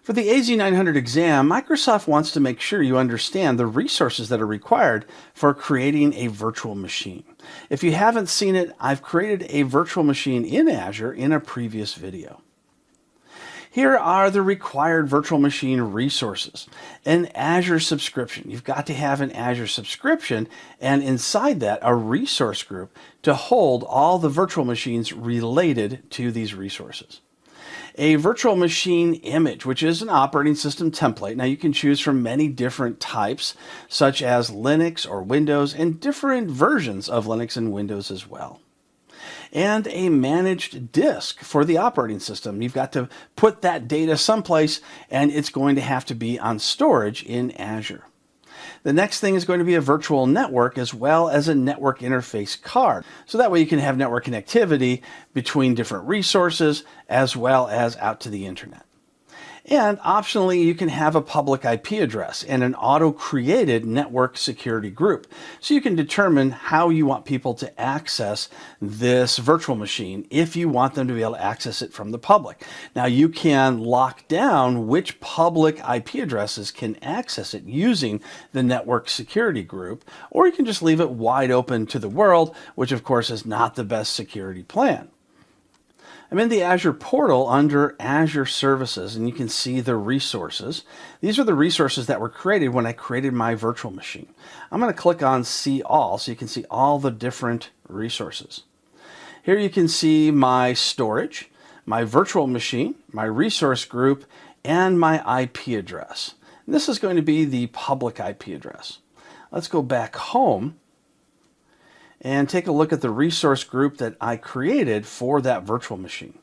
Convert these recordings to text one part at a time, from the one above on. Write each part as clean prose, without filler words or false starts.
For the AZ900 exam, Microsoft wants to make sure you understand the resources that are required for creating a virtual machine. If you haven't seen it, I've created a virtual machine in Azure in a previous video. Here are the required virtual machine resources. An Azure subscription. You've got to have an Azure subscription, and inside that, a resource group to hold all the virtual machines related to these resources. A virtual machine image, which is an operating system template. Now you can choose from many different types, such as Linux or Windows, and different versions of Linux and Windows as well. And a managed disk for the operating system. You've got to put that data someplace, and it's going to have to be on storage in Azure. The next thing is going to be a virtual network as well as a network interface card. So that way you can have network connectivity between different resources as well as out to the internet. And optionally, you can have a public IP address and an auto-created network security group. So you can determine how you want people to access this virtual machine if you want them to be able to access it from the public. Now you can lock down which public IP addresses can access it using the network security group, or you can just leave it wide open to the world, which of course is not the best security plan. I'm in the Azure portal under Azure Services, and you can see the resources. These are the resources that were created when I created my virtual machine. I'm going to click on See All so you can see all the different resources. Here you can see my storage, my virtual machine, my resource group, and my IP address. And this is going to be the public IP address. Let's go back home and take a look at the resource group that I created for that virtual machine.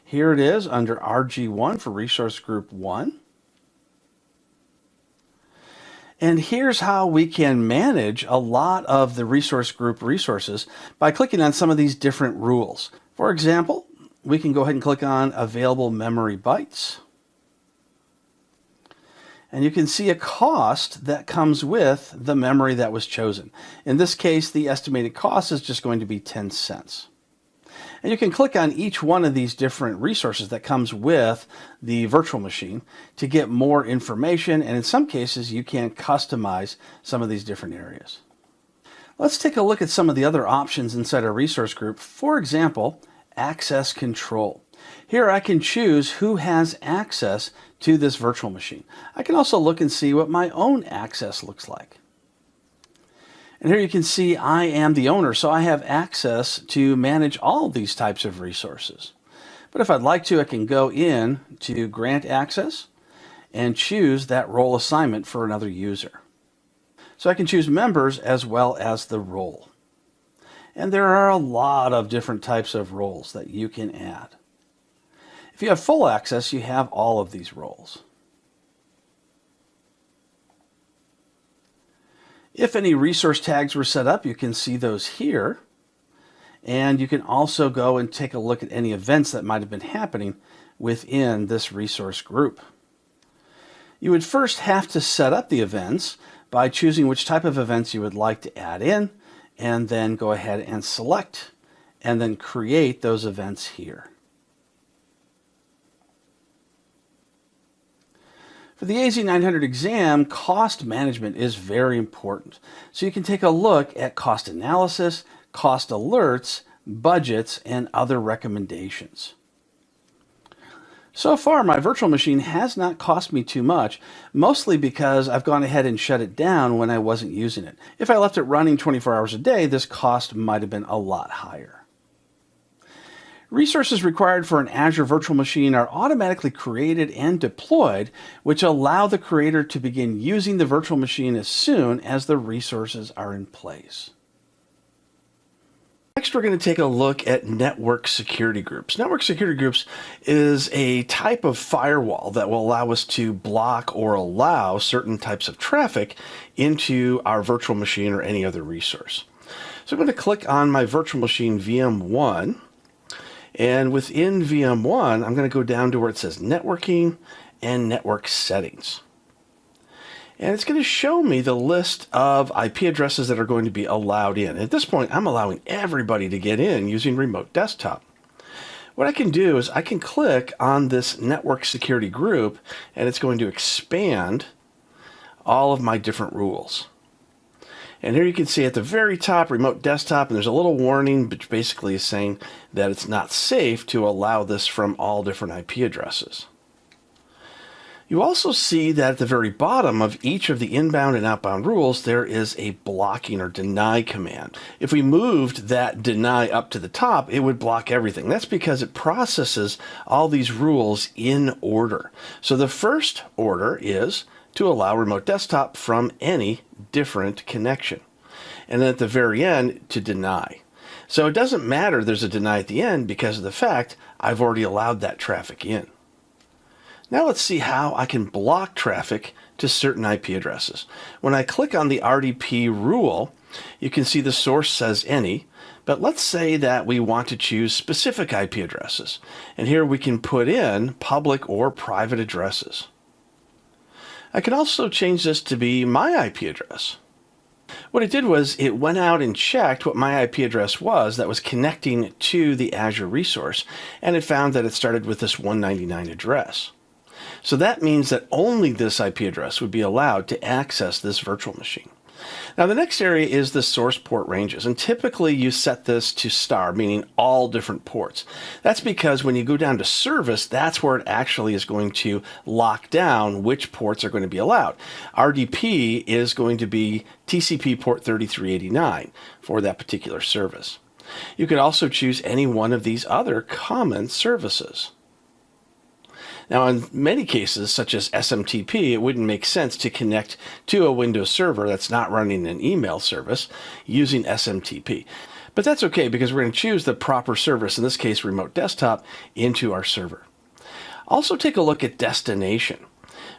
Here it is under RG1 for resource group 1. And here's how we can manage a lot of the resource group resources by clicking on some of these different rules. For example, we can go ahead and click on available memory bytes. And you can see a cost that comes with the memory that was chosen. In this case, the estimated cost is just going to be 10 cents. And you can click on each one of these different resources that comes with the virtual machine to get more information, and in some cases you can customize some of these different areas. Let's take a look at some of the other options inside our resource group. For example, access control. Here I can choose who has access to this virtual machine. I can also look and see what my own access looks like. And here you can see I am the owner, so I have access to manage all of these types of resources. But if I'd like to, I can go in to grant access and choose that role assignment for another user. So I can choose members as well as the role. And there are a lot of different types of roles that you can add. If you have full access, you have all of these roles. If any resource tags were set up, you can see those here. And you can also go and take a look at any events that might have been happening within this resource group. You would first have to set up the events by choosing which type of events you would like to add in, and then go ahead and select, and then create those events here. For the AZ900 exam, cost management is very important. So you can take a look at cost analysis, cost alerts, budgets, and other recommendations. So far, my virtual machine has not cost me too much, mostly because I've gone ahead and shut it down when I wasn't using it. If I left it running 24 hours a day, this cost might have been a lot higher. Resources required for an Azure virtual machine are automatically created and deployed, which allow the creator to begin using the virtual machine as soon as the resources are in place. Next, we're going to take a look at network security groups. Network security groups is a type of firewall that will allow us to block or allow certain types of traffic into our virtual machine or any other resource. So I'm going to click on my virtual machine VM1. And within VM1, I'm going to go down to where it says Networking and Network Settings. And it's going to show me the list of IP addresses that are going to be allowed in. At this point, I'm allowing everybody to get in using remote desktop. What I can do is I can click on this network security group, and it's going to expand all of my different rules. And here you can see at the very top, remote desktop, and there's a little warning, which basically is saying that it's not safe to allow this from all different IP addresses. You also see that at the very bottom of each of the inbound and outbound rules, there is a blocking or deny command. If we moved that deny up to the top, it would block everything. That's because it processes all these rules in order. So the first order is to allow remote desktop from any different connection. And then at the very end, to deny. So it doesn't matter there's a deny at the end because of the fact I've already allowed that traffic in. Now let's see how I can block traffic to certain IP addresses. When I click on the RDP rule, you can see the source says any, but let's say that we want to choose specific IP addresses. And here we can put in public or private addresses. I can also change this to be my IP address. What it did was it went out and checked what my IP address was that was connecting to the Azure resource, and it found that it started with this 199 address. So that means that only this IP address would be allowed to access this virtual machine. Now the next area is the source port ranges, and typically you set this to star, meaning all different ports. That's because when you go down to service, that's where it actually is going to lock down which ports are going to be allowed. RDP is going to be TCP port 3389 for that particular service. You could also choose any one of these other common services. Now, in many cases, such as SMTP, it wouldn't make sense to connect to a Windows server that's not running an email service using SMTP. But that's okay because we're going to choose the proper service, in this case, remote desktop, into our server. Also take a look at destination.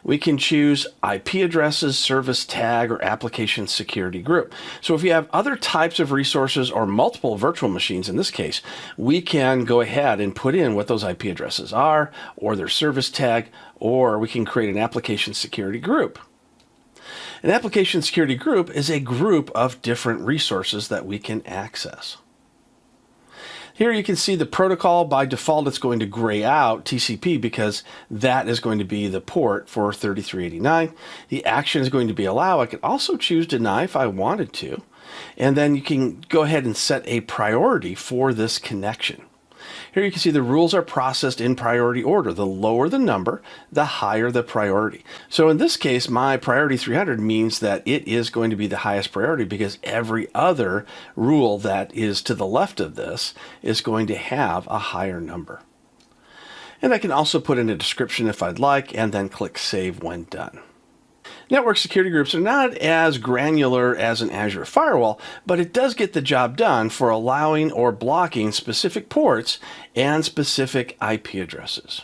We can choose IP addresses, service tag, or application security group. So if you have other types of resources or multiple virtual machines, in this case, we can go ahead and put in what those IP addresses are, or their service tag, or we can create an application security group. An application security group is a group of different resources that we can access. Here you can see the protocol. By default, it's going to gray out TCP because that is going to be the port for 3389. The action is going to be allow. I could also choose deny if I wanted to. And then you can go ahead and set a priority for this connection. Here you can see the rules are processed in priority order. The lower the number, the higher the priority. So in this case, my priority 300 means that it is going to be the highest priority because every other rule that is to the left of this is going to have a higher number. And I can also put in a description if I'd like, and then click Save when done. Network security groups are not as granular as an Azure firewall, but it does get the job done for allowing or blocking specific ports and specific IP addresses.